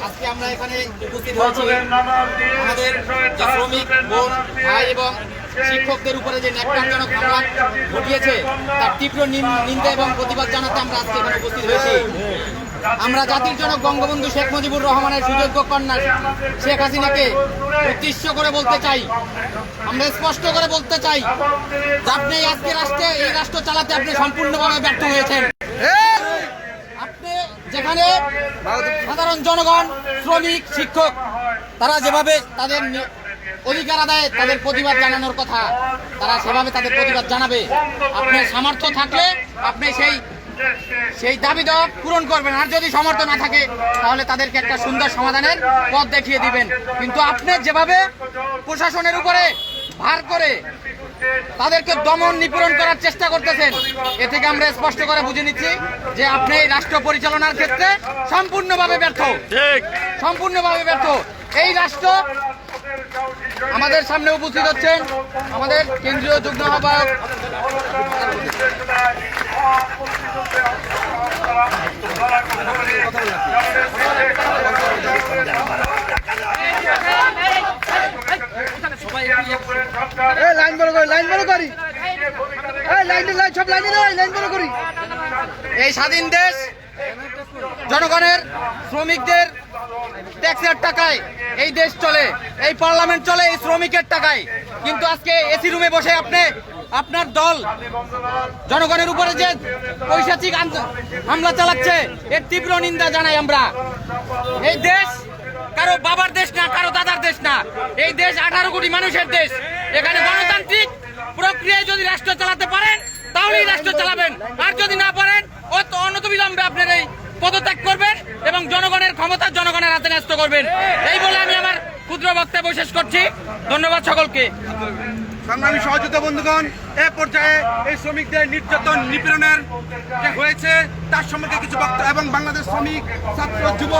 আজকে আমরা এখানে উপস্থিত হয়েছি আমাদের শ্রমিক বোন ভাই এবং শিক্ষকদের উপরে যে ন্যাক্কারজনক হামলা ঘটিয়েছে তার তীব্র নিন্দা এবং প্রতিবাদ জানাতে আমরা আজকে এখানে উপস্থিত হয়েছি। আমরা জাতির জনক বঙ্গবন্ধু শেখ মুজিবুর রহমানের সুযোগ্য কন্যা শেখ হাসিনাকে উদ্দেশ্য করে বলতে চাই, আমরা স্পষ্ট করে বলতে চাই যে আপনি আজকে এই রাষ্ট্র চালাতে আপনি সম্পূর্ণভাবে ব্যর্থ হয়েছেন। আপনি যেখানে সাধারণ জনগণ, শ্রমিক, শিক্ষক তারা যেভাবে তাদের অধিকার আদায়ে তাদের প্রতিবাদ জানানোর কথা, তারা সেভাবে তাদের প্রতিবাদ জানাবে। আপনার সামর্থ্য থাকলে আপনি সেই দাবি দেওয়া পূরণ করবেন, আর যদি সামর্থ্য না থাকে তাহলে তাদেরকে একটা সুন্দর সমাধানের পথ দেখিয়ে দিবেন। কিন্তু আপনি যেভাবে প্রশাসনের উপরে ভার করে তাদেরকে দমন নিপীড়ন করার চেষ্টা করতেছেন, এ থেকে আমরা স্পষ্ট করে বুঝে নিচ্ছি যে আপনি এই রাষ্ট্র পরিচালনার ক্ষেত্রে সম্পূর্ণভাবে ব্যর্থ, সম্পূর্ণভাবে ব্যর্থ। এই রাষ্ট্র আমাদের সামনে উপস্থিত হচ্ছেন আমাদের কেন্দ্রীয় যুগ্ম আহ্বায়ক এই স্বাধীন দেশ জনগণের, শ্রমিকদের ট্যাক্সের টাকায় এই দেশ চলে, এই পার্লামেন্ট চলে এই শ্রমিকের টাকায়। কিন্তু আজকে এসি রুমে বসে আপনার দল জনগণের উপরে যে পৈশাচিক হামলা চালাচ্ছে এর তীব্র নিন্দা জানাই আমরা। এই দেশ কারো বাবার দেশ না, কারো দাদার দেশ না, এই দেশ 18 কোটি মানুষের দেশ। এখানে গণতান্ত্রিক প্রক্রিয়ায় যদি রাষ্ট্র চালাতে পারেন তাহলেই রাষ্ট্র চালাবেন, আর যদি না পারেন অনতিবিলম্বে আপনার এই পদত্যাগ করবেন এবং জনগণের ক্ষমতা জনগণের হাতে ন্যস্ত করবেন। এই বলে আমি আমার ক্ষুদ্র বক্তব্য শেষ করছি। ধন্যবাদ সকলকে। সংগ্রামী সহযোদ্ধা বন্ধুগণ, এ পর্যায়ে এই শ্রমিকদের নির্যাতন নিপীড়নের যে হয়েছে তার সম্পর্কে কিছু বক্তব্য এবং বাংলাদেশ শ্রমিক ছাত্র যুব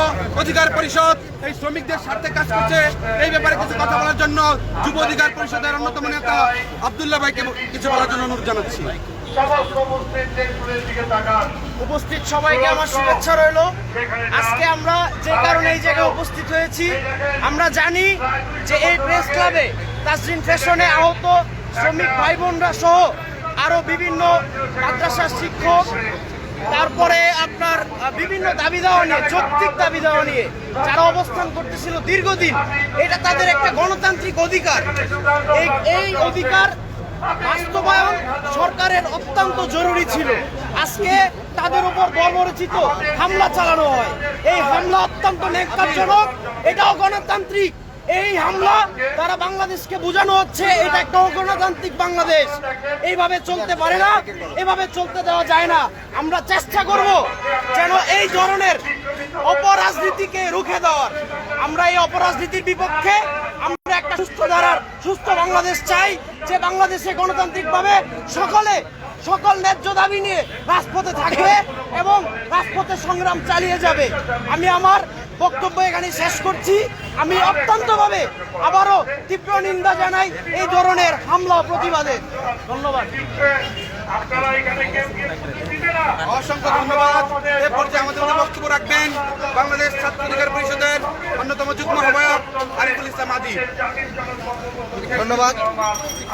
অধিকার পরিষদ এই শ্রমিকদের স্বার্থে কাজ করছে, এই ব্যাপারে কিছু কথা বলার জন্য যুব অধিকার পরিষদের অন্যতম নেতা আব্দুল্লাহ ভাইকে কিছু বলার জন্য অনুরোধ জানাচ্ছি। উপস্থিত সবাইকে আমার শুভেচ্ছা রইল। আজকে আমরা যে কারণে এই জায়গায় উপস্থিত হয়েছি, আমরা জানি যে এই প্রেস ক্লাবে তাজরিন ফ্যাশনে আহত শ্রমিক ভাই বোনরা সহ আরো বিভিন্ন মাদ্রাসার শিক্ষক, তারপরে আপনার বিভিন্ন দাবি দেওয়া নিয়ে, যৌক্তিক দাবি দেওয়া নিয়ে যারা অবস্থান করতেছিল দীর্ঘদিন, এটা তাদের একটা গণতান্ত্রিক অধিকার। এই অধিকার বাস্তবায়ন সরকারের অত্যন্ত জরুরি ছিল। আজকে তাদের উপর বর্বরচিত হামলা চালানো হয়, এই হামলা অত্যন্ত ন্যাক্কারজনক, এটাও গণতান্ত্রিক। এই হামলা দ্বারা বাংলাদেশকে বোঝানো হচ্ছে এটা একটা অগণতান্ত্রিক বাংলাদেশ। এইভাবে চলতে পারে না, এভাবে চলতে দেওয়া যায় না। আমরা চেষ্টা করব যেন এই ধরনের অপরাজনীতিকে রুখে দেওয়ার। আমরা এই অপরাজনীতির বিপক্ষে, আমরা একটা সুস্থ ধারার সুস্থ বাংলাদেশ চাই, যে বাংলাদেশে গণতান্ত্রিকভাবে সকল ন্যায্য দাবি নিয়ে রাজপথে থাকবে এবং রাজপথে সংগ্রাম চালিয়ে যাবে। আমি আমার বক্তব্য এখানে শেষ করছি। আমি অত্যন্তভাবে আবারও তীব্র নিন্দা জানাই এই ধরনের হামলা প্রতিবাদে। ধন্যবাদ। অসংখ্য ধন্যবাদ। এ পর্যায়ে আমাদের বক্তব্য রাখবেন বাংলাদেশ ছাত্র অধিকার পরিষদের অন্যতম যুগ্ম আহ্বায়ক আরিফুল ইসলাম আদি। ধন্যবাদ।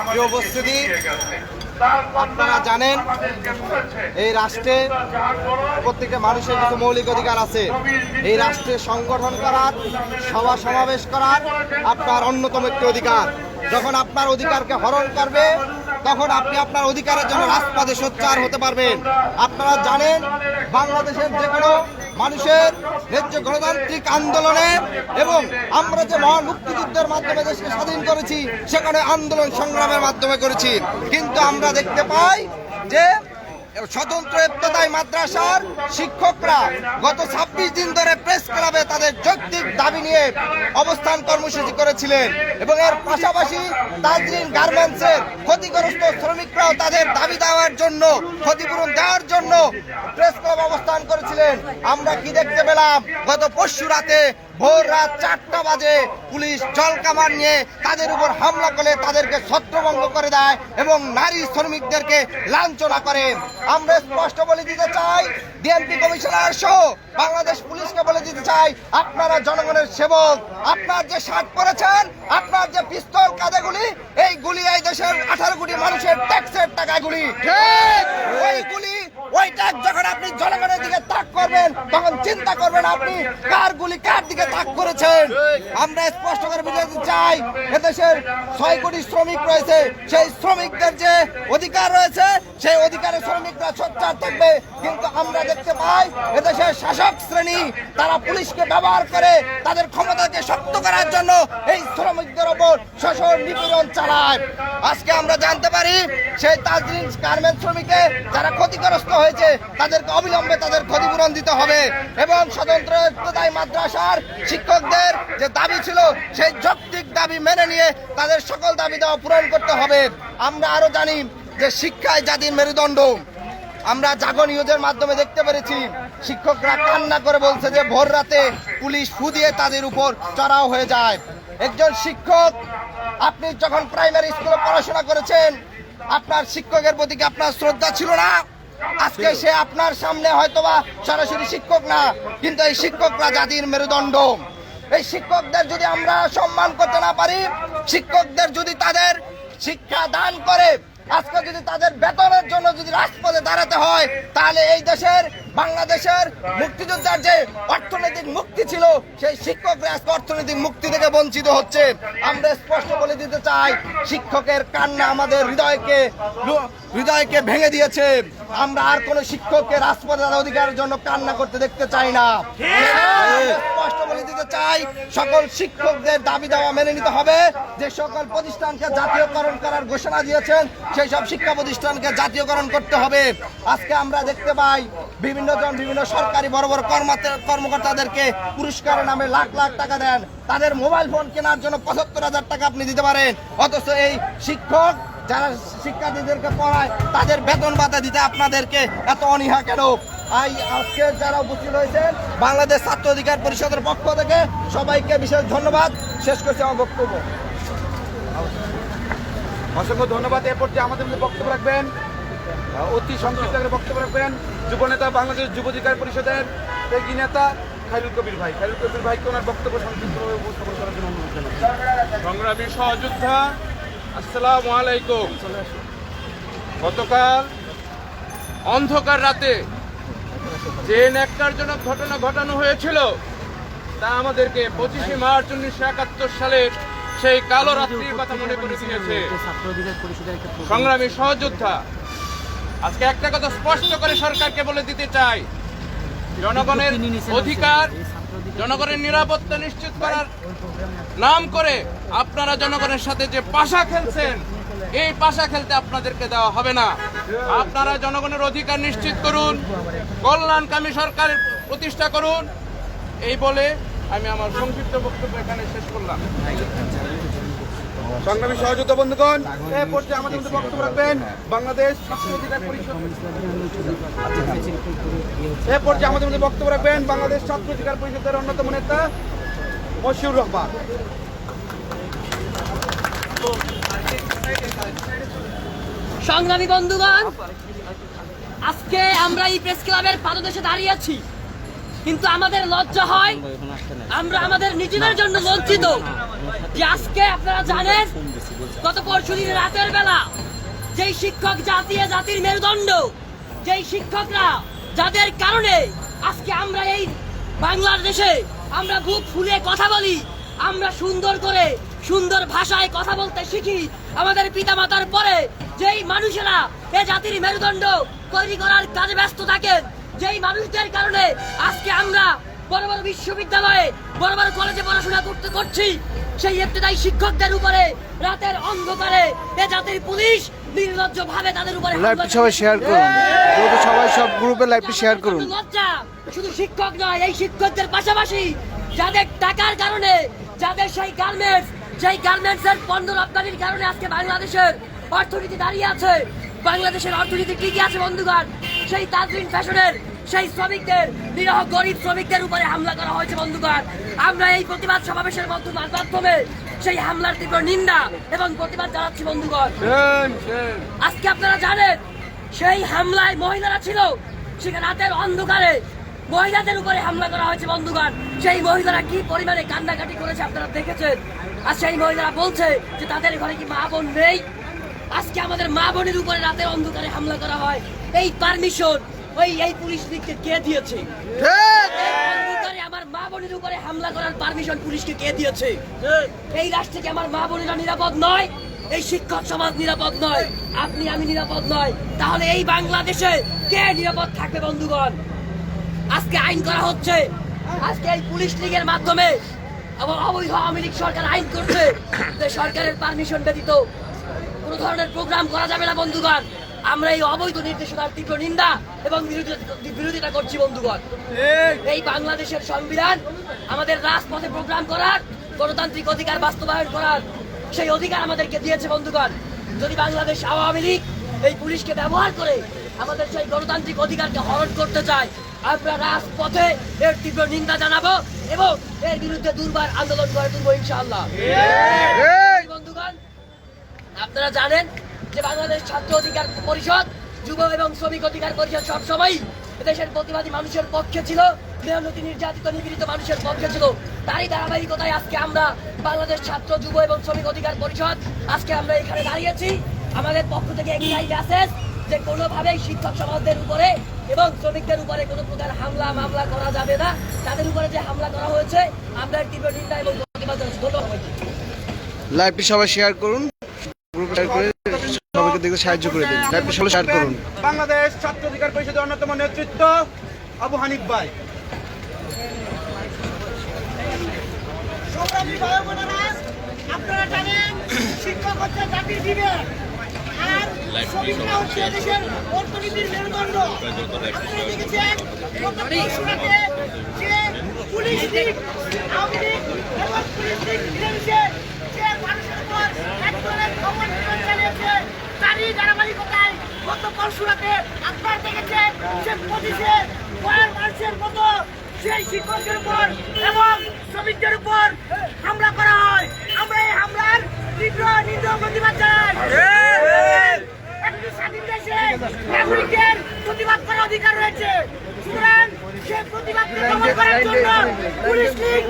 প্রিয় উপস্থিতি, আপনারা জানেন এই রাষ্ট্রে প্রত্যেকটা মানুষের কিছু মৌলিক অধিকার আছে। এই রাষ্ট্রে সংগঠন করার, সভা সমাবেশ করার আপনার অন্যতম একটি অধিকার। যখন আপনার অধিকারকে হরণ করবে তখন আপনি আপনার অধিকারের জন্য রাজপথে সোচ্চার হতে পারবেন। আপনারা জানেন বাংলাদেশের যে কোনো মানুষের ন্যায্য গণতান্ত্রিক আন্দোলনে এবং আমরা যে মহান মুক্তিযুদ্ধের মাধ্যমে দেশকে স্বাধীন করেছি সেখানে আন্দোলন সংগ্রামের মাধ্যমে করেছি। কিন্তু আমরা দেখতে পাই যে স্বতন্ত্র ইবতেদায়ী মাদ্রাসার শিক্ষকরা গত 26 দিন ধরে প্রেস ক্লাবে তাদের যৌক্তিক দাবি নিয়ে অবস্থান কর্মসূচি করেছিলেন এবং এর পাশাপাশি তাজরিন গার্মেন্টসের ক্ষতিগ্রস্ত শ্রমিকরাও তাদের দাবি দেওয়ার জন্য, ক্ষতিপূরণ দেওয়ার জন্য প্রেস ক্লাব অবস্থান করেছিলেন। আমরা কি দেখতে পেলাম? গত পরশু রাতে ভোর রাত 4টা বাজে পুলিশ জলকামান নিয়ে তাদের উপর হামলা করে তাদেরকে ছত্রভঙ্গ করে দেয় এবং নারী শ্রমিকদেরকে লাঞ্ছনা করে। আমরা স্পষ্ট বলে দিতে চাই, ডিএমপি কমিশনার সহ বাংলাদেশ পুলিশকে বলে দিতে চাই, আপনারা জনগণের সেবক। আপনার যে শার্ট পরেছেন, আপনার যে পিস্তল কাঁধে গুলি, এই গুলি এই দেশের 18 কোটি মানুষের ট্যাক্সের টাকায় গুলি। ওই গুলি, ওই ট্যাক্স যখন আপনি জনগণের দিকে তাক করবেন, তখন চিন্তা করবেন আপনি কার গুলি কার দিকে তাক করেছেন। আমরা স্পষ্ট করে বুঝাতে চাই, এদেশের 6 কোটি শ্রমিক রয়েছে, সেই শ্রমিকদের যে অধিকার রয়েছে, সেই অধিকারে শ্রমিকরা সোচ্চার থাকবে। কিন্তু আমরা দেখতে পাই এদেশের শাসক শ্রেণী তারা পুলিশকে ব্যবহার করে তাদের ক্ষমতাকে শক্ত করার জন্য এই শ্রমিকদের ওপর শোষণ নিপীড়ন চালায়। আজকে আমরা জানতে পারি সেই তাজরিন গার্মেন্টস শ্রমিকে যারা ক্ষতিগ্রস্ত হয়েছে তাদেরকে অবিলম্বে তাদের ক্ষতিপূরণ দিতে হবে এবং স্বতন্ত্র ইবতদায়ী মাদ্রাসার শিক্ষকদের যে দাবি ছিল সেই যৌক্তিক দাবি মেনে নিয়ে তাদের সকল দাবি দেওয়া পূরণ করতে হবে। আমরা আরো জানি যে শিক্ষায় জাতির মেরুদণ্ড। আমরা জাগো নিউজের মাধ্যমে দেখতে পেরেছি শিক্ষকরা কান্না করে বলছে যে ভোর রাতে পুলিশ ফু দিয়ে তাদের উপর চড়াও হয়ে যায়। একজন শিক্ষক, আপনি যখন প্রাইমারি স্কুলে পড়াশোনা করেছেন, আপনার শিক্ষকের প্রতি কি আপনার শ্রদ্ধা ছিল না? আজকে সে আপনার সামনে হয়তোবা সরাসরি শিক্ষক না, কিন্তু এই শিক্ষকরা জাতির মেরুদণ্ড। এই শিক্ষকদের যদি আমরা সম্মান করতে না পারি, শিক্ষকদের যদি তাদের শিক্ষা দান করে আজকে যদি তাদের বেতনের জন্য যদি রাজপথে দাঁড়াতে হয়, তাহলে এই দেশের বাংলাদেশের মুক্তিযোদ্ধার যে অর্থনৈতিক মুক্তি ছিল, সেই শিক্ষকরা আজকে অর্থনৈতিক মুক্তি থেকে বঞ্চিত হচ্ছে। আমরা স্পষ্ট বলে দিতে চাই, শিক্ষকের কান্না আমাদের হৃদয়কে ভেঙে দিয়েছে। আমরা আর কোনো শিক্ষককে রাজপথে তার অধিকারের জন্য কান্না করতে দেখতে চাই না। স্পষ্ট বলে দিতে চাই, সকল শিক্ষকদের দাবি দেওয়া মেনে নিতে হবে। যে সকল প্রতিষ্ঠানকে জাতীয়করণ করার ঘোষণা দিয়েছেন, সেই সব শিক্ষা প্রতিষ্ঠানকে জাতীয়করণ করতে হবে। আজকে আমরা দেখতে পাই বিভিন্ন সরকারি বড় বড় কর্মকর্তাদেরকে পুরস্কারের নামে লাখ লাখ টাকা দেন, তাদের মোবাইল ফোন কেনার জন্য 75,000 টাকা আপনি দিতে পারেন, অথচ এই শিক্ষক যারা শিক্ষার্থীদেরকে পড়ায় তাদের বেতন ভাতা দিতে আপনাদেরকে এত অনীহা কেন? আজকে যারা উপস্থিত হয়েছেন বাংলাদেশ ছাত্র অধিকার পরিষদের পক্ষ থেকে সবাইকে বিশেষ ধন্যবাদ। শেষ করছি আমার বক্তব্য। অসংখ্য ধন্যবাদ। এরপর যে আমাদের মধ্যে বক্তব্য রাখবেন, অতি সংক্ষিপ্ত করে বক্তব্য রাখবেন যুব নেতা, বাংলাদেশ যুব অধিকার পরিষদের ত্যাগী নেতা খায়রুল কবির ভাই। খায়রুল কবির ভাইকে ওনার বক্তব্য সংক্ষিপ্তভাবে উপস্থাপন করার জন্য অনুরোধ জানাচ্ছি। সংগ্রামী সহযোদ্ধা, আসসালামু আলাইকুম। গতকাল অন্ধকার রাতে যে ন্যাক্কারজনক ঘটনা ঘটানো হয়েছিল, তা আমাদেরকে 25শে মার্চ 1971 সালের সেই কালো রাত্রির কথা মনে করে দিয়েছে। সংগ্রামী সহযোদ্ধা, আজকে একটা কথা স্পষ্ট করে সরকারকে বলে দিতে চাই, জনগণের অধিকার, জনগণের নিরাপত্তা নিশ্চিত করার নাম করে আপনারা জনগণের সাথে যে পাশা খেলছেন, এই পাশা খেলতে আপনাদেরকে দেওয়া হবে না। আপনারা জনগণের অধিকার নিশ্চিত করুন, কল্যাণকামী সরকার প্রতিষ্ঠা করুন। এই বলে আমি আমার সংক্ষিপ্ত বক্তব্য এখানে শেষ করলাম। সংগ্রামী সহযোদ্ধা বন্ধুগণ, এই পর্যায়ে আমাদের মধ্যে বক্তব্য রাখবেন বাংলাদেশ ছাত্র অধিকার পরিষদ। এই পর্যায়ে আমাদের মধ্যে বক্তব্য রাখবেন বাংলাদেশ ছাত্র অধিকার পরিষদের অন্যতম নেতা মশিউর রহমান। সংগ্রামী বন্ধুগণ, আজকে আমরা এই প্রেস ক্লাবের পাদদেশে দাঁড়িয়ে আছি, কিন্তু আমাদের লজ্জা হয়, আমরা আমাদের নিজেদের জন্য লজ্জিত যে আজকে আপনারা জানেন গত পরশুদিন রাতের বেলা যেই শিক্ষক জাতির মেরুদণ্ড, যেই শিক্ষকরা যাদের কারণে আজকে আমরা এই বাংলাদেশে আমরা বুক ফুলিয়ে কথা বলি, আমরা সুন্দর করে সুন্দর ভাষায় কথা বলতে শিখি, আমাদের পিতামাতার পরে যেই মানুষেরা এই জাতির মেরুদণ্ড তৈরি করার কাজে ব্যস্ত থাকেন, যেই মানুষদের কারণে আজকে আমরা বড় বড় বিশ্ববিদ্যালয়ে বড় বড় কলেজে পড়াশোনা করছি, সেই ইবতেদায়ী শিক্ষকদের উপরে রাতের অন্ধকারে এ জাতির পুলিশ নির্লজ্জ ভাবে তাদের উপরে সবাই শেয়ার করুন, সবাই সব গ্রুপে লাইভটি শেয়ার করুন। লজ্জা শুধু শিক্ষক নয়, এই শিক্ষকদের পাশাপাশি যাদের টাকার কারণে, যাদের সেই গার্মেন্টসের পণ্য রপ্তানির কারণে আজকে বাংলাদেশের অর্থনীতি দাঁড়িয়ে আছে, বাংলাদেশের অর্থনীতি টিকে আছে বন্ধুগণ, সেই তাজরিন ফ্যাশনের সেই শ্রমিকদের, নিরহ গরিব শ্রমিকদের উপরে হামলা করা হয়েছে বন্ধুগণ। আমরা এই প্রতিবাদ সমাবেশের মাধ্যমে সেই হামলার তীব্র নিন্দা এবং প্রতিবাদ জানাচ্ছি বন্ধুগণ। আজকে আপনারা জানেন সেই হামলায় মহিলারা ছিল, সেখানে রাতের অন্ধকারে মহিলাদের উপরে হামলা করা হয়েছে বন্ধুগণ। সেই মহিলারা কি পরিমাণে কান্নাকাটি করেছে আপনারা দেখেছেন। আর সেই মহিলারা বলছে যে তাদের ঘরে কি মা বোন নেই। আজকে আমাদের মা বোনের উপরে রাতের অন্ধকারে হামলা করা হয়, এই পারমিশন এই পুলিশ দিককে কে দিয়েছে? অন্ধকারে আমার মা বোনের উপরে হামলা করার পারমিশন পুলিশকে কে দিয়েছে? এই রাষ্ট্রে কি আমার মা বোনেরা নিরাপদ নয়? এই শিক্ষক সমাজ নিরাপদ নয়? আপনি আমি নিরাপদ নয়? তাহলে এই বাংলাদেশে কে নিরাপদ থাকবে বন্ধুগণ? আজকে আইন করা হচ্ছে, আজকে এই পুলিশ লীগের মাধ্যমে এবং অবৈধ আওয়ামী লীগ সরকার আইন করছে যে সরকারের পারমিশন ব্যতীত কোনো ধরনের প্রোগ্রাম করা যাবে না বন্ধুগণ। আমরা এই অবৈধ নির্দেশনার তীব্র নিন্দা এবং বিরোধিতা করছি বন্ধুগণ। এই বাংলাদেশের সংবিধান আমাদের রাজপথে প্রোগ্রাম করার, গণতান্ত্রিক অধিকার বাস্তবায়ন করার সেই অধিকার আমাদেরকে দিয়েছে বন্ধুগণ। যদি বাংলাদেশ আওয়ামী লীগ এই পুলিশকে ব্যবহার করে আমাদের সেই গণতান্ত্রিক অধিকারকে হরণ করতে চায়, আমরা রাজপথে এর তীব্র নিন্দা জানাবো এবং এর বিরুদ্ধে দুর্বার আন্দোলন করে তুলবো ইনশাআল্লাহ। বন্ধুগণ, আপনারা জানেন যে বাংলাদেশ ছাত্র অধিকার পরিষদ, যুব এবং শ্রমিক অধিকার পরিষদ সবসময় দেশের প্রতিবাদী মানুষের পক্ষে ছিল, মেহনতি নির্যাতিত নিপীড়িত মানুষের পক্ষে ছিল। তারই ধারাবাহিকতায় আজকে আমরা বাংলাদেশ ছাত্র, যুব এবং শ্রমিক অধিকার পরিষদ আজকে আমরা এখানে দাঁড়িয়েছি। আমাদের পক্ষ থেকে একটাই মেসেজ যে কোনোভাবেই শিক্ষক সমাজদের উপরে এবং শ্রমিকদের উপরে কোনো প্রকার হামলা মামলা করা যাবে না। তাদের উপরে যে হামলা করা হয়েছে আমরা তীব্র নিন্দা এবং প্রতিবাদ জানাচ্ছি। ধন্যবাদ। লাইভটি সবাই শেয়ার করুন, গ্রুপে শেয়ার করে সবাইকে দেখতে সাহায্য করে দিন। লাইভটি সবাই শেয়ার করুন। বাংলাদেশ ছাত্র অধিকার পরিষদের অন্যতম নেতৃত্ব আবু হানিফ ভাই। সংগ্রামী ভাই বোনেরা, আপনারা জানেন শিক্ষক হচ্ছে জাতির বিবেক, আর শ্রমিকরা হচ্ছে দেশের অর্থনীতির মেরুদণ্ড। আপনারা দেখেছেন গত পরশুরাতে যে পুলিশ লীগ, আওয়ামী লীগ এবং পুলিশ লীগ মিলেমিশে যে মানুষের উপর এক ধরনের অবৈধ চালিয়েছে, তারই ধারাবাহিকতায় গত পরশুরাতে আপনারা দেখেছেন যে 25-এ গয়ার মানুষের মতো সেই শিক্ষকদের উপর এবং শ্রমিকদের উপর হামলা করা হয়। আমরা এই হামলার তীব্র নিন্দা প্রতিবাদ জানাই। একটি স্বাধীন দেশে নাগরিকদের প্রতিবাদ করার অধিকার রয়েছে, সুতরাং সেই প্রতিবাদকে দমন করার জন্য পুলিশ লীগ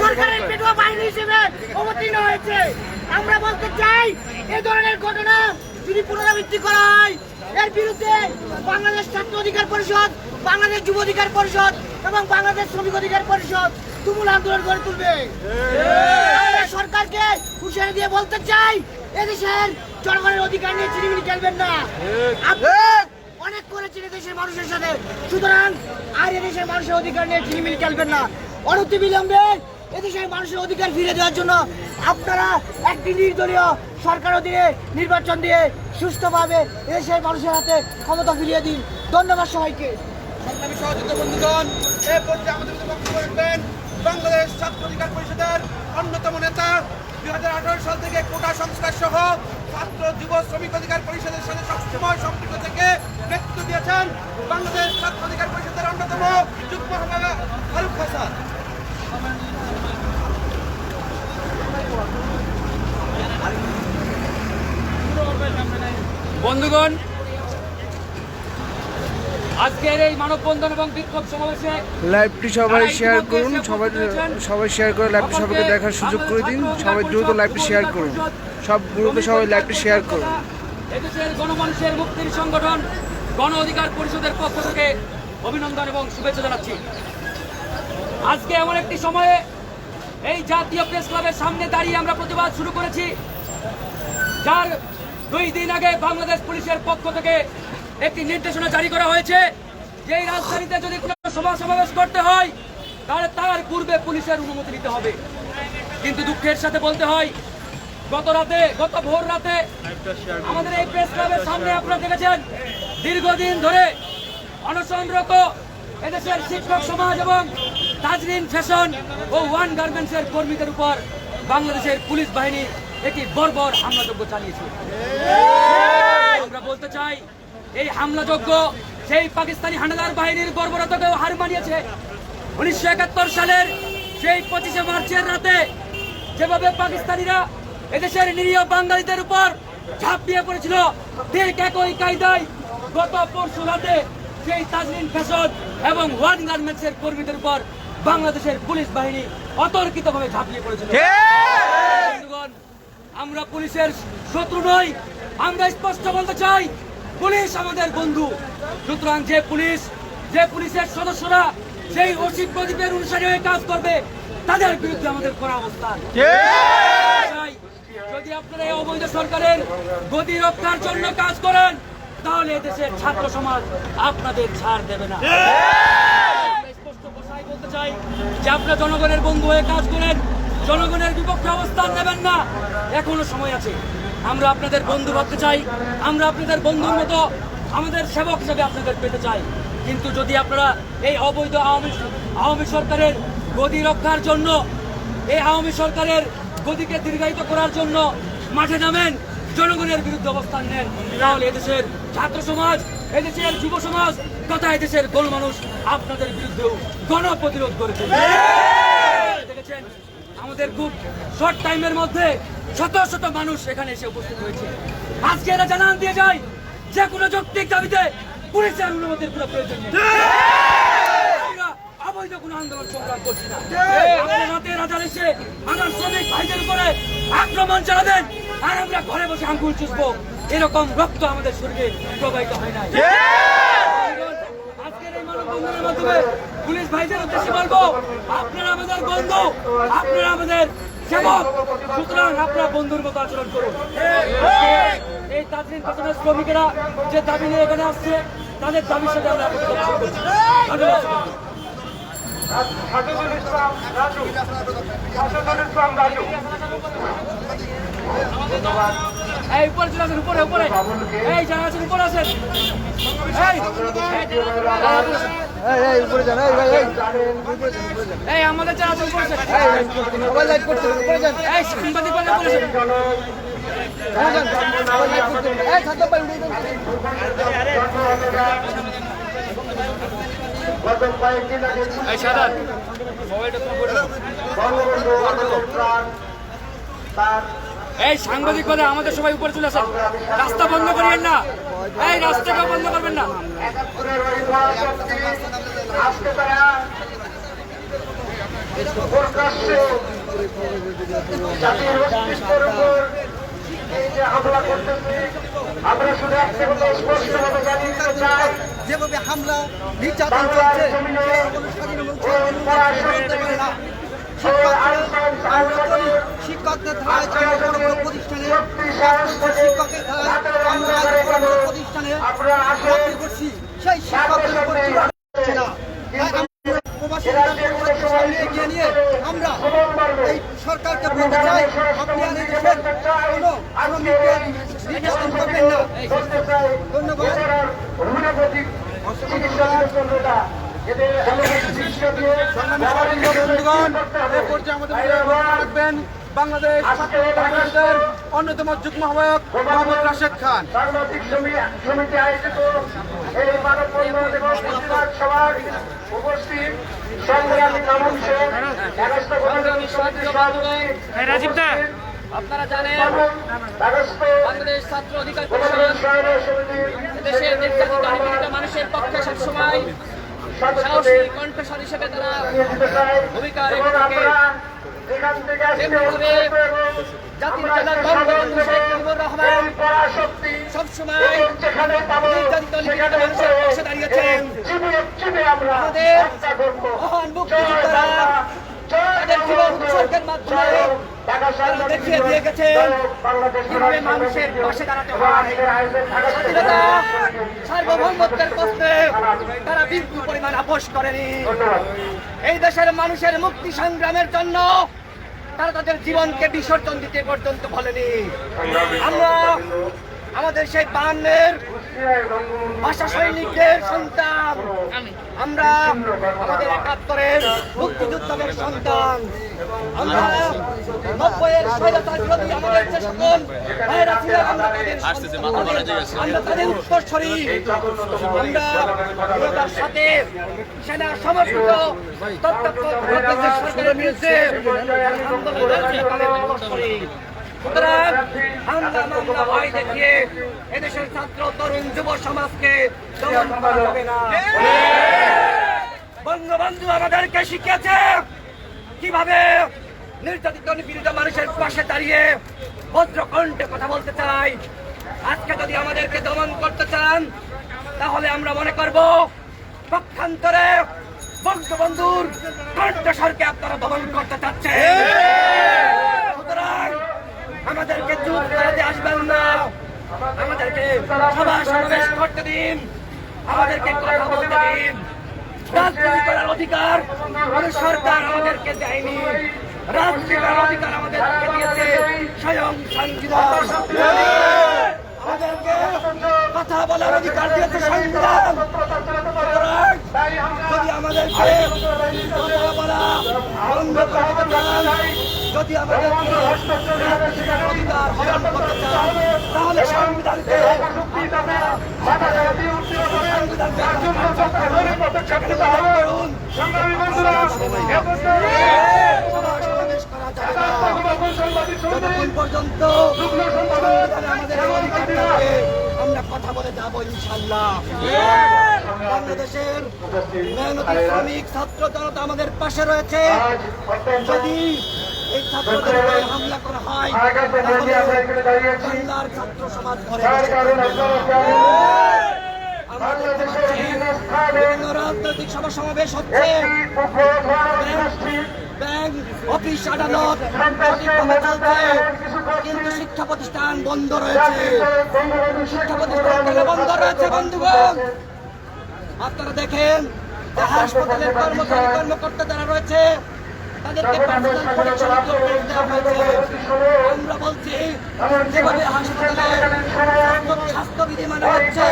সরকারের পেটুয়া বাহিনী হিসেবে অবতীর্ণ হয়েছে। আমরা বলতে চাই, এ ধরনের ঘটনা যদি পুনরাবৃত্তি করা হয়, এর বিরুদ্ধে বাংলাদেশ ছাত্র অধিকার পরিষদ, বাংলাদেশ যুব অধিকার পরিষদ এবং বাংলাদেশ শ্রমিক অধিকার পরিষদ তুমুল আন্দোলন গড়ে তুলবে। আমরা সরকারকে হুঁশিয়ারি দিয়ে বলতে চাই, এদেশের জনগণের অধিকার নিয়ে চিনিমিনি খেলবেন না। আপনি অনেক করেছেন এদেশের মানুষের সাথে, সুতরাং আর এদেশের মানুষের অধিকার নিয়ে চিনিমিনি খেলবেন না। অনতিবিলম্বে এদেশের মানুষের অধিকার ফিরে দেওয়ার জন্য আপনারা একটি নির্দলীয় সরকার অধীনে নির্বাচন দিয়ে সুস্থভাবে এদেশের মানুষের হাতে ক্ষমতা ফিরিয়ে দিন। ধন্যবাদ সবাইকে। সংগ্রামী সহযোগিতা বন্ধুগণ, এই পর্যায়ে আমাদের মধ্যে বক্তব্য রাখবেন বাংলাদেশ ছাত্র অধিকার পরিষদের অন্যতম নেতা, 2018 সাল থেকে কোটা সংস্কার সহ ছাত্র, যুব, শ্রমিক অধিকার পরিষদের সাথে সবসময় সম্পৃক্ত থেকে নেতৃত্ব দিয়েছেন বাংলাদেশ ছাত্র অধিকার পরিষদের অন্যতম যুগ্ম আহ্বায়ক ফারুক হাসান। বন্ধুগণ, আজকের এই মানববন্ধন এবং বিক্ষোভ সমাবেশে লাইভটি সবাই শেয়ার করুন, সবাই শেয়ার করে লাইভটি সবাইকে দেখার সুযোগ করে দিন। সবাই দ্রুত লাইভটি শেয়ার করুন, সব গ্রুপে সবাই লাইভটি শেয়ার করুন। এদেশের গণমানুষের মুক্তির সংগঠন গণ অধিকার পরিষদের পক্ষ থেকে অভিনন্দন এবং শুভেচ্ছা জানাচ্ছি। আজকে এমন একটি সময়ে এই জাতীয় প্রেস ক্লাবের সামনে দাঁড়িয়ে আমরা প্রতিবাদ শুরু করেছি, যার 2 দিন আগে বাংলাদেশ পুলিশের পক্ষ থেকে একটি নির্দেশনা জারি করা হয়েছে যে এই রাজধানীতে যদি কোনো সভা সমাবেশ করতে হয় তাহলে তার পূর্বে পুলিশের অনুমতি নিতে হবে। কিন্তু দুঃখের সাথে বলতে হয়, গত ভোর রাতে আমাদের এই প্রেস ক্লাবের সামনে আপনারা দেখেছেন দীর্ঘদিন ধরে অনশনরত এদেশের শিক্ষক সমাজ এবং তাজরিন ফ্যাশন ও ওয়ান গার্মেন্টসের কর্মীদের উপর বাংলাদেশের পুলিশ বাহিনী একটি বর্বর হামলাযজ্ঞ চালিয়েছে। আমরা বলতে চাই, এই হামলাযজ্ঞ সেই পাকিস্তানি হানাদার বাহিনীর বর্বরতাকেও হার মানিয়েছে। 1971 সালের সেই 25শে মার্চের রাতে যেভাবে পাকিস্তানিরা এদেশের নিরীহ বাঙালিদের উপর ঝাঁপিয়ে পড়েছিল, ঠিক একই কায়দায় গত পরশু রাতে সেই তাজরিন ফ্যাশন এবং ওয়ান গার্মেন্টসের কর্মীদের উপর বাংলাদেশের পুলিশ বাহিনী অতর্কিতভাবে ঝাঁপিয়ে পড়েছিল। বন্ধুগণ, আমরা পুলিশের শত্রু নই, আমরা স্পষ্ট বলতে চাই পুলিশ আমাদের বন্ধু। সুতরাং যে পুলিশের সদস্যরা সেই অসিত প্রদীপের অনুসারে হয়ে কাজ করবে, তাদের বিরুদ্ধে আমাদের করা অবস্থান। তাই যদি আপনারা এই অবৈধ সরকারের গতি রক্ষার জন্য কাজ করেন, তাহলে দেশের ছাত্র সমাজ আপনাদের ছাড় দেবে না। আমরা স্পষ্ট ভাষায় বলতে চাই যে আপনারা জনগণের বন্ধু হয়ে কাজ করেন, জনগণের বিপক্ষে অবস্থান নেবেন না, এখনো সময় আছে। আমরা আপনাদের বন্ধু ভাবতে চাই, আমরা আপনাদের বন্ধুর মতো আমাদের সেবক হিসেবে আপনাদের পেতে চাই। কিন্তু যদি আপনারা এই অবৈধ আওয়ামী সরকারের গদি রক্ষার জন্য, এই আওয়ামী সরকারের গদিকে দীর্ঘায়িত করার জন্য মাঠে নামেন, জনগণের বিরুদ্ধে অবস্থান নেন, তাহলে এদেশের ছাত্র সমাজ, এদেশের যুব সমাজ তথা এদেশের গণমানুষ আপনাদের বিরুদ্ধেও গণপ্রতিরোধ করে তুলবে। দেখেছেন আমাদের খুব শর্ট টাইমের মধ্যে শত শত মানুষ এখানে এসে উপস্থিত হয়েছে। আজকে এরা জানান দিয়ে যায় যে কোনো যৌক্তিক দাবিতে পুলিশের অনুমতির কোনো প্রয়োজন নেই। আমরা অবৈধ কোনো আন্দোলন সংগ্রাম করছি না। আপনার রাতে রাজার এসে আমার শ্রমিক ভাইদের উপরে আক্রমণ চালাবেন আর আমরা ঘরে বসে আঙ্গুল চুষবো, এরকম রক্ত আমাদের শরীরে প্রবাহিত হয় না। আজকের এই মানববন্ধনের মাধ্যমে পুলিশ ভাইদের উদ্দেশ্যে বলবো, আপনারা আমাদের বন্ধু, আপনারা আমাদের সেবক, সুতরাং আপনারা বন্ধুর মতো আচরণ করুন। এই তাজরিন ফ্যাশনের শ্রমিকেরা যে দাবি নিয়ে এখানে আসছে, তাদের দাবির সাথে আমরা ধন্যবাদ। এই উপরে চলে আসেন, উপরে উপরে, এই যারা আছেন উপরে আসেন, এই আমাদের যারা আছেন উপরে আসেন, এই সাংবাদিক বলে বলেছেন এই সাদাত মোবাইলটা তো করে এই সাংবাদিক বলে আমাদের সবাই উপরে চলে আসেন, রাস্তা বন্ধ করিয়েন না, এই রাস্তাটাও বন্ধ করবেন না। আমরা শুধু একটা কথা স্পষ্টভাবে জানিয়ে দিতে চাই, যেভাবে হামলা নির্যাতন চলছে শিক্ষকদের ধারায় কোনো প্রতিষ্ঠানে, শিক্ষকের ধারায় আমরা প্রতিষ্ঠানে চাকরি করছি, সেই শিক্ষকদের উপর হচ্ছে না। এগিয়ে নিয়ে আমরা এই সরকারকে বলতে চাই, আপনি আর এই দেশের কোনো শ্রমিকদের নির্যাতন করবেন না। ধন্যবাদ। রাখবেন বাংলাদেশ ছাত্র কংগ্রেসের অন্যতম যুগ্ম আহ্বায়ক মোহাম্মদ রাশেদ খান। সাংবাদিক সমিতি আয়োজিত এই মানববন্ধন এবং প্রতিবাদ সভায় উপস্থিত সংগ্রামী কামুনসে রাজীব দা, আপনারা জানেন বাংলাদেশ ছাত্র অধিকার পরিষদ দেশের নির্যাতিত নিপীড়িত মানুষের পক্ষে সবসময় সাহসী কণ্ঠস্বর হিসেবে তারা ভূমিকা রেখে থাকে। তেমনিভাবে জাতির জনক বঙ্গবন্ধু শেখ মুজিবুর রহমান সবসময় নির্যাতিত নিপীড়িত মানুষের পাশে দাঁড়িয়েছেন। আমাদের মহান মুক্তিযোদ্ধারা তাদের জীবন উৎসর্গের মাধ্যমে তারা দেখিয়ে দিয়ে গেছেন কিভাবে মানুষের পাশে দাঁড়াতে হয়। স্বাধীনতা সার্বভৌমত্বের প্রশ্নে তারা বিন্দু পরিমাণ আপোষ করেনি। এই দেশের মানুষের মুক্তি সংগ্রামের জন্য তারা তাদের জীবনকে বিসর্জন দিতে পর্যন্ত বলেনি। আমরা আমাদের সেই 52-এর ভাষা সৈনিকদের সন্তান, আমরা আমাদের 71-এর মুক্তিযোদ্ধাদের সন্তান। আমরা 90-এর স্বৈরাচার বিরোধী আমাদের যে সকল ভাইয়েরা ছিলেন, আমরা তাদের উত্তরসূরি। আমরা তার সাথে সেনা সমর্থিত তত্ত্বাবধায়ক সরকারের বিরুদ্ধে আন্দোলন করি। সুতরাং হামলা মামলা ভয় দেখিয়ে এদেশের ছাত্র তরুণ যুব সমাজকে দমন করা যাবে না। বঙ্গবন্ধু আমাদেরকে শিখিয়েছে কিভাবে নির্যাতিত নিপীড়িত মানুষের পাশে দাঁড়িয়ে ভদ্রকণ্ঠে কথা বলতে চাই। আজকে যদি আমাদেরকে দমন করতে চান, তাহলে আমরা মনে করব পক্ষান্তরে বঙ্গবন্ধুর কণ্ঠস্বরকে আপনারা দমন করতে চাচ্ছেন। সুতরাং আমাদেরকে চুপ করাতে আসবেন না, আমাদেরকে সভা সমাবেশ করতে দিন, আমাদেরকে কথা বলতে দিন। রাজনীতি করার অধিকার কোনো সরকার আমাদেরকে দেয়নি, রাজনীতি করার অধিকার আমাদেরকে দিয়েছে স্বয়ং সংবিধান। আমাদেরকে কথা বলার অধিকার দিয়েছে সংবিধান। যদি আমাদেরকে কথা বলা বন্ধ করতে চান, যদি আমাদেরকে রাজনীতির অধিকার হরণ করতে চান, তাহলে সংবিধানকে যতক্ষণ পর্যন্ত আমাদের অধিকার থাকবে আমরা কথা বলে যাবো ইনশাল্লাহ। বাংলাদেশের মেহনতি শ্রমিক ছাত্র জনতা আমাদের পাশে রয়েছে। যদি এই ছাত্রদের উপরে হামলা করা হয়, তাহলে বাংলার ছাত্র সমাজ ঘরে বিভিন্ন রাজনৈতিক সভা সমাবেশ হচ্ছে, ব্যাংক অফিস আদালত সঠিকভাবে চলছে, কিন্তু শিক্ষা প্রতিষ্ঠান বন্ধ রয়েছে। শিক্ষা প্রতিষ্ঠান বন্ধ রয়েছে বন্ধুগণ। আপনারা দেখেন যে হাসপাতালের কর্মচারী কর্মকর্তা যারা রয়েছে, তাদেরকে পার্সোনাল প্রোটেকশন দেওয়া হয়েছে। আমরা বলছি যেভাবে হাসপাতালে স্বাস্থ্যবিধি মানা হচ্ছে,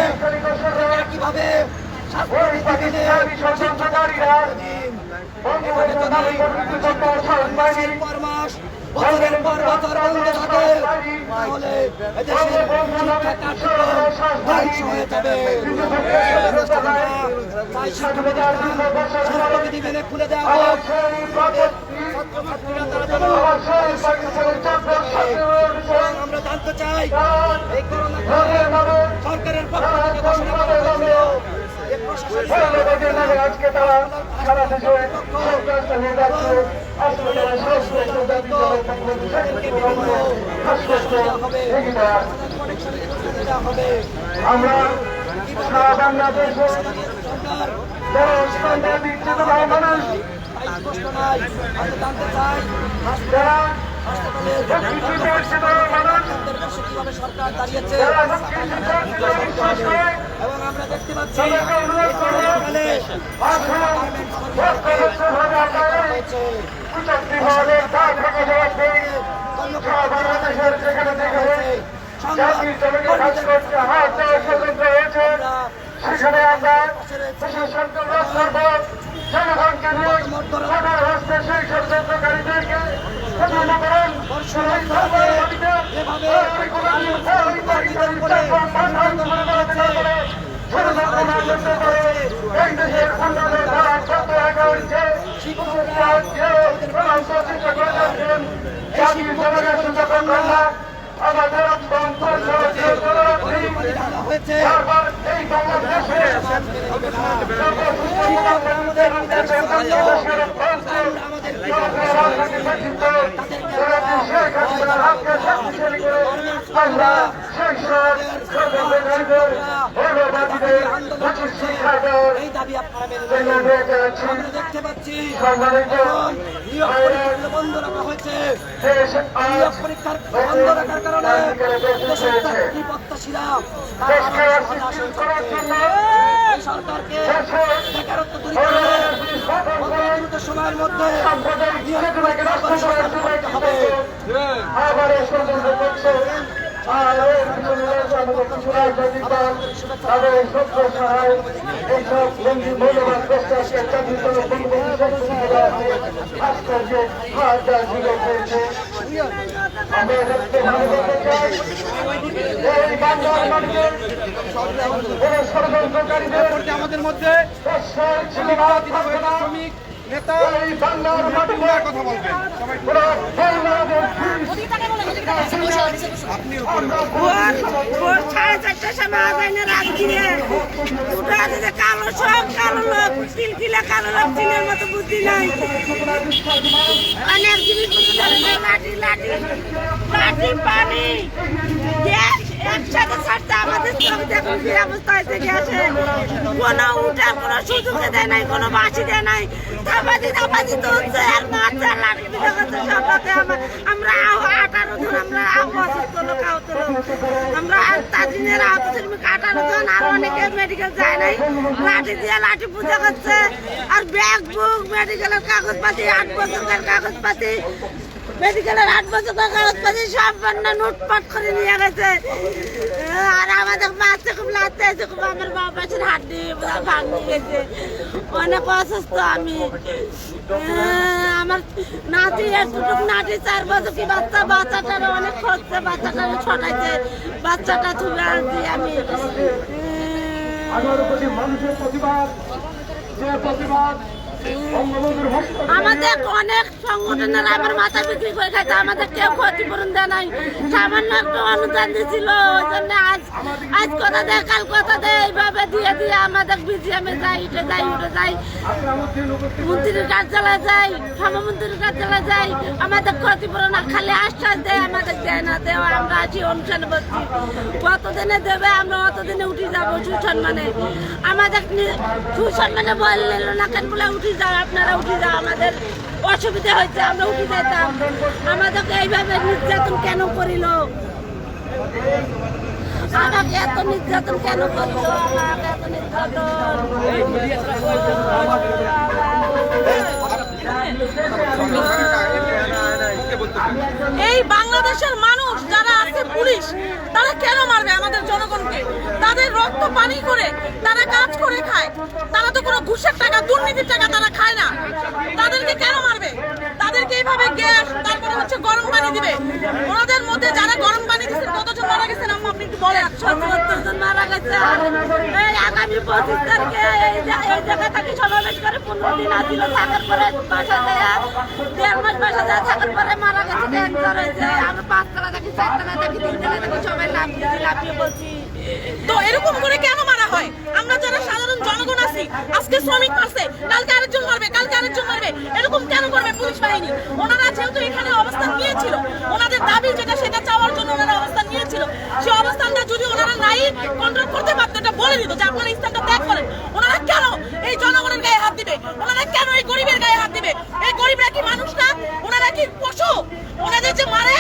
একইভাবে স্বাস্থ্যবিধি মেনে মাসের পর মাস বছরের পর বছর বন্ধ থাকে, তাহলে এদেশের শিক্ষা কার্যক্রম ধ্বংস হয়ে যাবে। তাই শিক্ষা প্রতিষ্ঠান স্বাস্থ্যবিধি মেনে খুলে দেওয়া হোক। ছাত্রছাত্রীরা তারা যেন আমরা জানতে চাই, এই করোনা সরকারের পক্ষ থেকে ঘোষণা করা হয়েছিল আজকে তারা সারা দেশে আমরা সারা বাংলাদেশে মানুষ সরকার দাঁড়িয়েছে এবং আমরা দেখতে পাচ্ছি সেখানে আমরা প্রশাসন জনগণকে নিয়ে সবার হস্তে সেই ষড়যন্ত্রকারীদেরকে হয়েছে এই দাবি আপনারা মেনে আমরা দেখতে পাচ্ছি বন্ধ রাখা হয়েছে। নিয়োগ পরীক্ষার বন্ধ রাখার কারণে চাকরি প্রত্যাশীরা সরকারকে বেকারত্ব দূরীকরণে সময়ের মধ্যে নিয়োগ পরীক্ষা করতে হবে। মূল্যবান আজকের যে হাজার যুবক হয়েছে আমরা দেখতে ভালো করতে চাই এই বাংলার মানুষের কোনো ষড়যন্ত্রকারীদের আমাদের মধ্যে দেশের ছেলেরা থাকবে না। শ্রমিক নেতা এই বাংলার মাটিতে কথা বলবেন সবাই কোনো বাংলাদেশ ভোর 4:30টার সময় আজাইনে রাত দিয়ে উঠে আছে যে কালো সব কালো লোক কিলকিলা কালো লোক চিনের মতো বুদ্ধি নাই অনেক জিনিস লাঠি লাঠি লাঠি পানি গ্যাস একসাথে ছাড়তে আমাদের চোখ দেখুন কি অবস্থা হয়েছে গ্যাসে কোনো উঠার কোনো সুযোগ দেয় নাই কোনো বাসি দেয় নাই ধাপাতি তুলছে আর মারছে আর লাঠি দিতে করছে সব লোকে আমরা 18 জন আমরা অসুস্থ লোক আহত লোক আমরা তাজিনের আহত শ্রমিক 18 জন আর অনেকে মেডিকেল যায় নাই লাঠি দিয়ে লাঠি পূজা করছে আর ব্যাগ বুক মেডিকেলের কাগজপাতি 8 বছরের কাগজপাতি মেডিকেলের 8 বছরের কাগজপাতি সব বন্যা লুটপাট করে নিয়ে গেছে আর আমাদের মারছে খুব লাগতে আছে খুব আমার বাবা পাশের হাড্ডি ভাঙে গেছে অনেক অসুস্থ আমি আমার নাতি এতটুকু নাতি 4 বছর কি বাচ্চাটার অনেক খরচে বাচ্চাটা ছটাইছে বাচ্চাটা তুলে আনছি আমি 18 কোটি মানুষের প্রতিবাদ যে প্রতিবাদ আমাদের অনেক সংগঠনের আমার মাথা বিক্রি করে খাইছে আমাদের কেউ ক্ষতিপূরণ দেয় নাই সামান্য একটা অনুদান দিয়েছিল ওই জন্য আজ কথা দেয় কাল কথা দেয় এইভাবে দিয়ে দিয়ে আমাদের বিজিএমে যাই উঠে যাই মন্ত্রীর কার্যালয়ে যাই শ্রমমন্ত্রীর কার্যালয়ে যাই আমাদের ক্ষতিপূরণ খালি আশ্বাস দেয় আমাদের দেয় না দেওয়া আমরা আছি অনুষ্ঠানে বলছি কতদিনে দেবে আমরা অতদিনে উঠে যাবো সুসম্মানে আমাদের সুসম্মানে বললেন না কেন বলে উঠে যাও আপনারা উঠে যাও আমাদের অসুবিধা হয়েছে আমরা উঠে যেতাম আমাদেরকে এইভাবে নির্যাতন কেন করিল আমাকে এত নির্যাতন কেন করিল আমাকে এত এই বাংলাদেশের মানুষ যারা আছে পুলিশ তারা কেন মারবে আমাদের জনগণকে তাদের রক্ত পানি করে তারা কাজ করে খায় তারা তো কোনো ঘুষের টাকা দুর্নীতির টাকা তারা খায় না তাদেরকে কেন মারবে তাদেরকে এইভাবে গ্যাস তারপরে হচ্ছে গরম পানি দিবে ওনাদের মধ্যে যারা গরম পানি দিচ্ছেন কতজন মারা গেছেন আম্মা আপনি একটু বলেন 70 জন মারা গেছে এই আগামী 25 তারিখে এই জায়গা থেকে সমাবেশ করে 15 দিন আসিল থাকার পরে বাসা যায় 1.5 মাস বাসা যায় থাকার পরে মারা গেছে ক্যান্সার হয়েছে আমরা 5 তলা থেকে 4 তলা থেকে 3 তলা থেকে সবাই লাফিয়ে বলছি তো এরকম করে কেন মারা হয় আমরা যারা সাধারণ জনগণ আছি আজকে শ্রমিক মারছে কালকে আরেকজন মারবে কালকে আরেকজন মারবে এরকম কেন করবে পুলিশ বাহিনী ওনারা যেহেতু এখানে অবস্থান নিয়েছিল ওনাদের দাবি যেটা সেটা চাওয়ার জন্য ওনারা অবস্থান নিয়েছিল সেই অবস্থানটা যদি ওনারা নাই কন্ট্রোল করতে পারতো এটা বলে দিত যে আপনারা স্থানটা ত্যাগ করেন ওনারা কেন এই জনগণের গায়ে হাত দিবে ওনারা কেন এই গরিবের গায়ে হাত দিবে এই গরিবরা কি মানুষ না ওনারা কি পশু ওনাদের যে মারে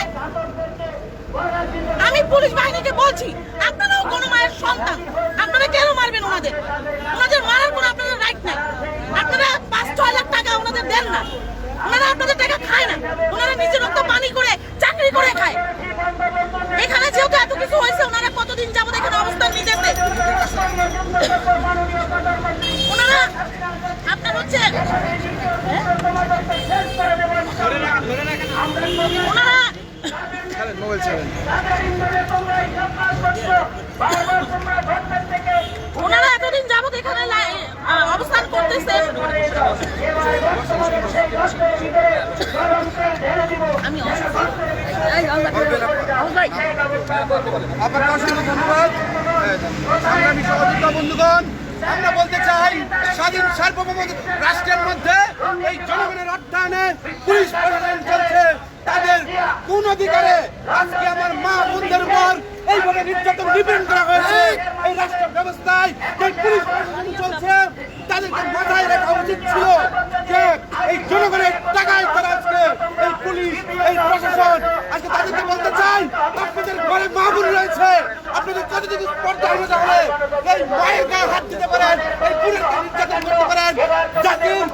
আমি পুলিশ বাহিনীকে বলছি আপনারাও কোনো মায়ের সন্তান আপনারা কেন মারবেন ওনাদের মারার কোনো আপনাদের রাইট নাই আপনারা 5-6 লাখ টাকা ওনাদের দেন না ওনারা আপনাদের টাকা খায় না ওনারা নিজের রক্ত পানি করে চাকরি করে খায় এখানে যেহেতু এত কিছু হয়েছে ওনারা কতদিন যাবত এখানে অবস্থান নিতেছে ওনারা আপনার হচ্ছে ওনারা মোবাইল ছেড়েন ওনারা এতদিন যাবত এখানে অবস্থান করতেছে আমি আপনার অসংখ্য ধন্যবাদ সংগ্রামী সহযোগিতা বন্ধুগণ আমরা বলতে চাই স্বাধীন সার্বভৌম রাষ্ট্রের মধ্যে এই জনগণের অর্থায়নে পুলিশ প্রশাসন চলছে তাদের কোন অধিকারে আজকে আমার মা বোনদের উপর এইভাবে নির্যাতন নিপীড়ন করা হয়েছে এই রাষ্ট্র ব্যবস্থায় যে পুলিশ প্রশাসন চলছে তাদেরকে মাথায় রাখা উচিত ছিল যে এই জনগণের টাকায় তারা আজকে এই পুলিশ এই প্রশাসন আজকে তাদেরকে বলতে চাই আপনাদের ঘরে মা বোন রয়েছে আপনাদের কতদিন স্পর্ধা হয়ে তাহলে এই মায়ের গায়ে হাত দিতে পারেন এই পুলিশ নির্যাতন করতে পারেন জাতির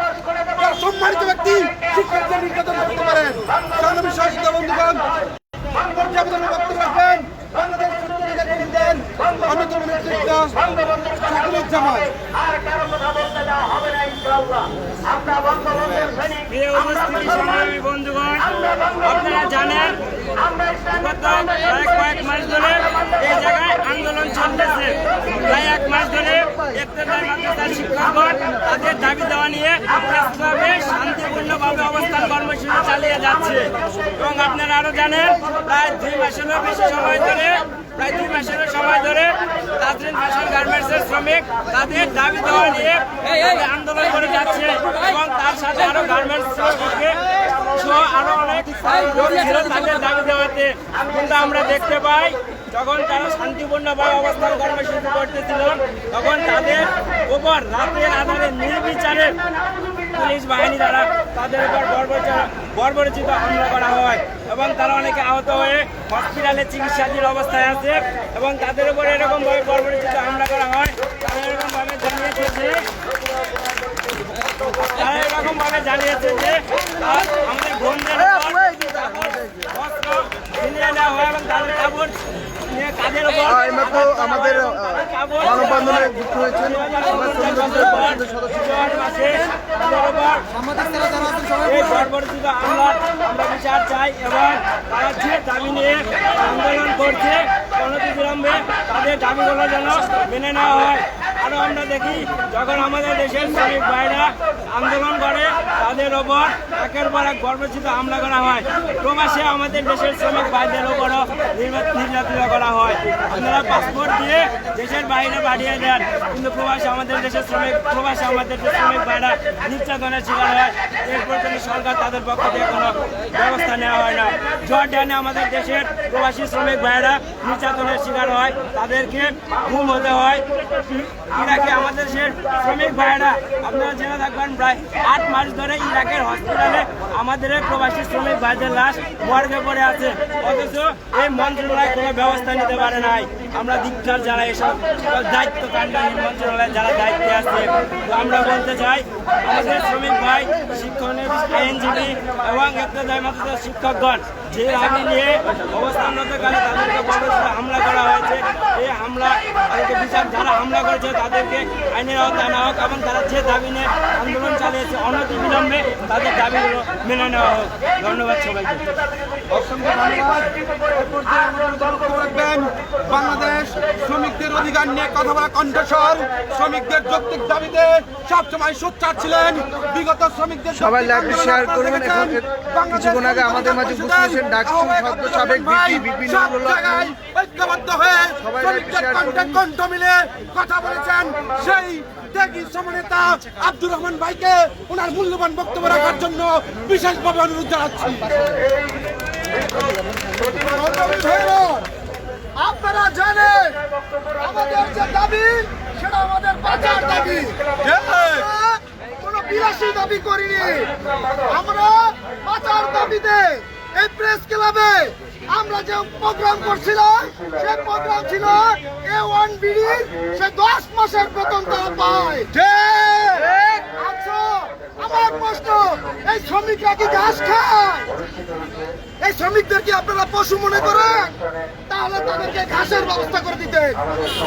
সম্মানিত ব্যক্তি শিক্ষকদের নির্যাতন করতে পারেন সংগ্রামী সহযোগিতা বন্ধুগণ পর্যালোচনা বক্তব্য রাখবেন বাংলাদেশ ছাত্রলীগের কেন্দ্রের অন্যতম নেতৃত্ব শাকিরুজ্জামান আর কারো কথা বলতে দেওয়া হবে না ইনশাআল্লাহ আমরা বঙ্গবন্ধুর সৈনিক প্রিয় উপস্থিতি সংগ্রামী বন্ধুগণ, আপনারা জানেন গত কয়েক মাস ধরে এই জায়গায় আন্দোলন চলতেছে। প্রায় 1 মাস ধরে ইফতেদার মাদ্রাসার শিক্ষকগণ তাদের দাবি দেওয়া নিয়ে প্রেস ক্লাবে শান্তিপূর্ণভাবে অবস্থান কর্মসূচি চালিয়ে যাচ্ছে। এবং আপনারা আরো জানেন প্রায় 2 মাসেরও বেশি সময় ধরে তাজরিন ফ্যাশন গার্মেন্টসের শ্রমিক তাদের দাবি দেওয়া নিয়ে আন্দোলন করে যাচ্ছে। এবং তার সাথে আরো গার্মেন্টস আরো অনেক লোক ছিল তাদের দাবি দেওয়াতে। কিন্তু আমরা দেখতে পাই যখন তারা শান্তিপূর্ণভাবে অবস্থান কর্মসূচি করতেছিল তখন তাদের উপর রাতের আধারে নির্বিচারে পুলিশ বাহিনী দ্বারা তাদের উপর বর্বরচিত হামলা করা হয় এবং তারা অনেকে আহত হয়ে হসপিটালে চিকিৎসাধীন অবস্থায় আছে। এবং তাদের উপর এরকমভাবে বর্বরচিত হামলা করা হয়। তারা এরকমভাবে জানিয়েছে যে আমাদের বোনদের বস্ত্র ছিনিয়ে নেওয়া হয় এবং তাদের কাপড় নিয়ে কাঁধের উপর আমাদের মানববন্ধনে যুক্ত হয়েছেন বর্বরচিত হামলা আমরা বিচার চাই এবং তারা যে দাবি নিয়ে আন্দোলন করছে অনতিবিলম্বে তাদের দাবিগুলো যেন মেনে নেওয়া হয়। আরও আমরা দেখি যখন আমাদের দেশের শ্রমিক ভাইরা আন্দোলন করে তাদের ওপর একের পর এক বর্বরচিত হামলা করা হয়। প্রবাসে আমাদের দেশের শ্রমিক ভাইদের ওপরও নির্যাতন করা হয়। আপনারা পাসপোর্ট দিয়ে দেশের বাইরে পাঠিয়ে দেন, কিন্তু প্রবাসে আমাদের দেশের শ্রমিক ভাইরা নির্যাতনের শিকার হয়। এর পর্যন্ত সরকার তাদের পক্ষ থেকে কোনো ব্যবস্থা নেওয়া হয় না। জর্ডানে আমাদের দেশের প্রবাসী শ্রমিক ভাইরা নির্যাতনের শিকার হয়, তাদেরকে ঘুম হতে হয়। ইরাকে আমাদের দেশের শ্রমিক ভাইরা আপনারা জেনে থাকবেন প্রায় 8 মাস ধরে ইরাকের হসপিটালে আমাদের প্রবাসী শ্রমিক ভাইদের লাশ মর্গে পড়ে আছে, অথচ এই মন্ত্রণালয় কোনো ব্যবস্থা নিতে পারে নাই। আমরা ধিক্কার যারা এসব দায়িত্বকাণ্ডী মন্ত্রণালয় যারা দায়িত্বে আছে, তো আমরা বলতে চাই আমাদের শ্রমিক ভাই শিক্ষক আইনজীবী এবং ইফতেদার মাদ্রাসার শিক্ষকগণ যে দাবি নিয়ে অবস্থানরতকালে তাদেরকে বর্বরচিত হামলা করা হয়েছে, এই হামলা তাদেরকে বিচার যারা হামলা করেছে তাদেরকে আইনের আওতায় আনা হোক এবং তারা যে দাবি নিয়ে আন্দোলন চালিয়েছে অনতিবিলম্বে তাদের দাবিগুলো মেনে নেওয়া হোক। ধন্যবাদ সবাইকে। বাংলাদেশ শ্রমিকদের অধিকার নিয়ে কথা বলা কণ্ঠস্বর, শ্রমিকদের যৌক্তিক দাবিতে সবসময় সোচ্চার ছিলেন। বিগত শ্রমিকদের সবাই লাইভটি শেয়ার করুন। এখন কিছুক্ষণ আগে আমাদের মাঝে উপস্থিত হয়েছেন ডাকসু সদ্য সাবেক বিপি ঐক্যবদ্ধ হয়ে শ্রমিকদের কণ্ঠে কণ্ঠ মিলে কথা বলেছেন। সেই ত্যাগী সমনেতা আব্দুর রহমান ভাইকে ওনার মূল্যবান বক্তব্য রাখার জন্য বিশেষভাবে অনুরোধ জানাচ্ছি। আপনারা জানেন আমাদের যে দাবি সেটা আমাদের বাঁচার দাবি, কোনো বিলাসী দাবি করিনি। আমরা বাঁচার দাবিতে এই প্রেস ক্লাবে আমরা যে প্রোগ্রাম করছিলাম সেই প্রোগ্রাম ছিল A1 বিডির সে 10 মাসের বেতন তারা পায়। আচ্ছা, আমার প্রশ্ন, এই শ্রমিকরা কি ঘাস খায়? এই শ্রমিকদের কি আপনারা পশু মনে করেন? তাহলে তাদেরকে ঘাসের ব্যবস্থা করে দিতেন।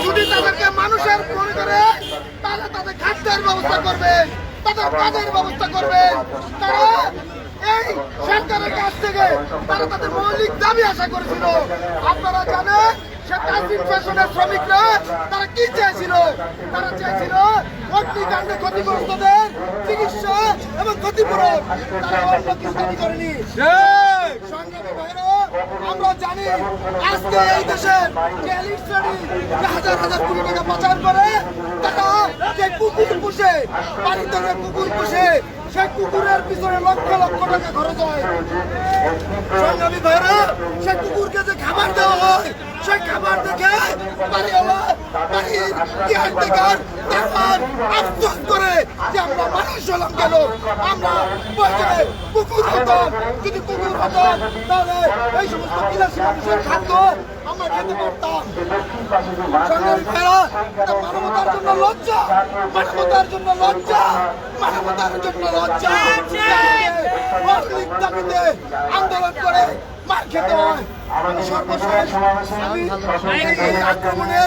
যদি তাদেরকে মানুষের মনে করে তাহলে তাদের খাদ্যের ব্যবস্থা করবেন, তাদের কাজের ব্যবস্থা করবেন। তারা এই সরকারের কাছ থেকে তারা তাদের মৌলিক দাবি আশা করেছিল। আপনারা জানেন সে তাজরিন ফ্যাশনের শ্রমিকরা তারা কি চেয়েছিল? তারা চেয়েছিল অগ্নিকাণ্ডে ক্ষতিগ্রস্তদের চিকিৎসা এবং ক্ষতিপূরণ। তারা অন্য কিছু দাবি করেনি। সংগ্রামী ভাইরা, আমরা জানি আজকে এই দেশের যে এলিট শ্রেণী যে হাজার হাজার কোটি টাকা পাচার করে, তারা যে কুকুর পুষে, বাড়িতে যে কুকুর পুষে, সেই কুকুরের পিছনে লক্ষ লক্ষ টাকা খরচ হয়। সংগ্রামী ভাইরা, সেই কুকুরকে যে খাবার দেওয়া হয় সেই খাবার দেখে বাড়িওয়ালা বাড়ির কেয়ারটেকার তারপর আফসোস করে যে আমরা মানুষ হলাম কেন, আমরা প্রয়োজনে কুকুর হতাম। যদি কুকুর হতাম তাহলে এই সমস্ত বিলাসী মানুষের খাদ্য আমরা খেতে পারতাম। সংগ্রামী ভাইরা, মানবতার জন্য লজ্জা, মানবতার জন্য লজ্জা, মানবতার জন্য লজ্জা। মৌলিক দাবিতে আন্দোলন করে মার খেতে হয়। সর্বশেষ আমি এই আক্রমণে